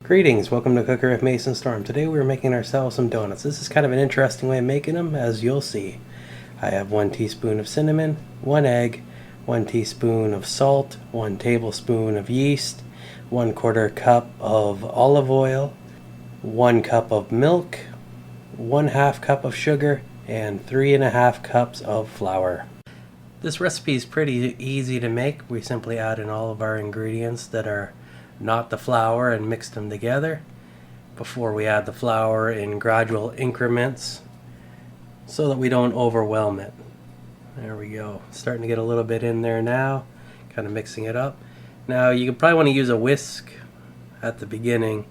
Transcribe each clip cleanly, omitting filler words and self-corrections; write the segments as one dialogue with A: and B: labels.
A: Greetings, welcome to Cooker with Mason Storm. Today we're making ourselves some donuts. This is kind of an interesting way of making them, as you'll see. I have 1 teaspoon of cinnamon, 1 egg, 1 teaspoon of salt, 1 tablespoon of yeast, 1/4 cup of olive oil, 1 cup of milk, 1/2 cup of sugar, and 3½ cups of flour. This recipe is pretty easy to make. We simply add in all of our ingredients that are not the flour and mix them together before we add the flour in gradual increments so that we don't overwhelm it. There we go. Starting to get a little bit in there now, kind of mixing it up. Now you could probably want to use a whisk at the beginning,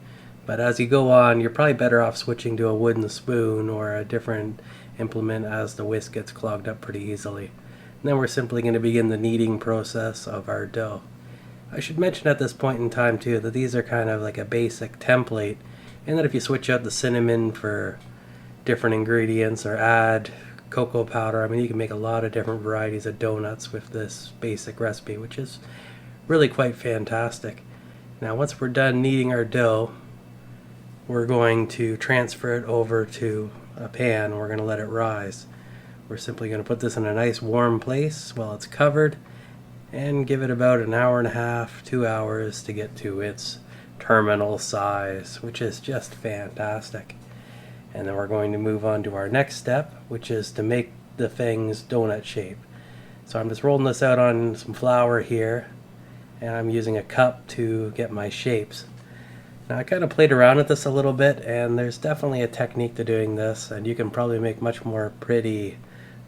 A: but as you go on you're probably better off switching to a wooden spoon or a different implement, as the whisk gets clogged up pretty easily. And then we're simply going to begin the kneading process of our dough. I should mention at this point in time too that these are kind of like a basic template, and that if you switch out the cinnamon for different ingredients or add cocoa powder, I mean you can make a lot of different varieties of donuts with this basic recipe, which is really quite fantastic. Now once we're done kneading our dough, we're going to transfer it over to a pan. We're going to let it rise. We're simply going to put this in a nice warm place while it's covered and give it about an hour and a half, 2 hours to get to its terminal size, which is just fantastic. And then we're going to move on to our next step, which is to make the things donut shape. So I'm just rolling this out on some flour here, and I'm using a cup to get my shapes. Now I kind of played around with this a little bit, and there's definitely a technique to doing this, and you can probably make much more pretty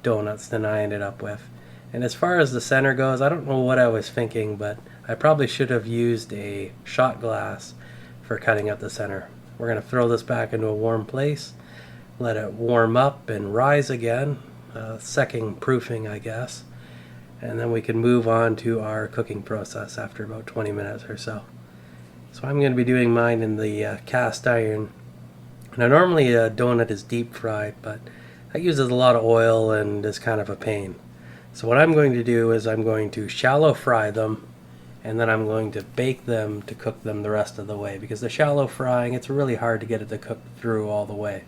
A: donuts than I ended up with. And as far as the center goes, I don't know what I was thinking, but I probably should have used a shot glass for cutting out the center. We're going to throw this back into a warm place, let it warm up and rise again, second proofing I guess, and then we can move on to our cooking process after about 20 minutes or so. So I'm going to be doing mine in the cast iron. Now normally a donut is deep fried, but that uses a lot of oil and is kind of a pain. So what I'm going to do is I'm going to shallow fry them, and then I'm going to bake them to cook them the rest of the way, because the shallow frying, it's really hard to get it to cook through all the way.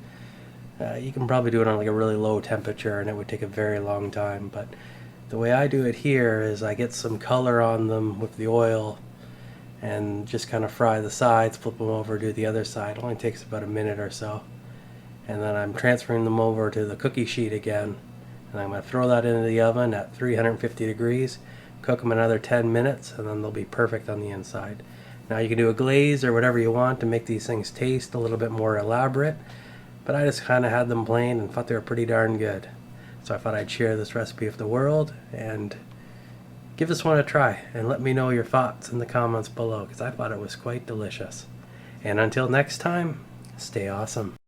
A: You can probably do it on like a really low temperature and it would take a very long time, but the way I do it here is I get some color on them with the oil and just kind of fry the sides, flip them over, do the other side. It only takes about a minute or so. And then I'm transferring them over to the cookie sheet again. And I'm going to throw that into the oven at 350 degrees, cook them another 10 minutes, and then they'll be perfect on the inside. Now you can do a glaze or whatever you want to make these things taste a little bit more elaborate, but I just kind of had them plain and thought they were pretty darn good. So I thought I'd share this recipe with the world and give this one a try, and let me know your thoughts in the comments below, because I thought it was quite delicious. And until next time, stay awesome.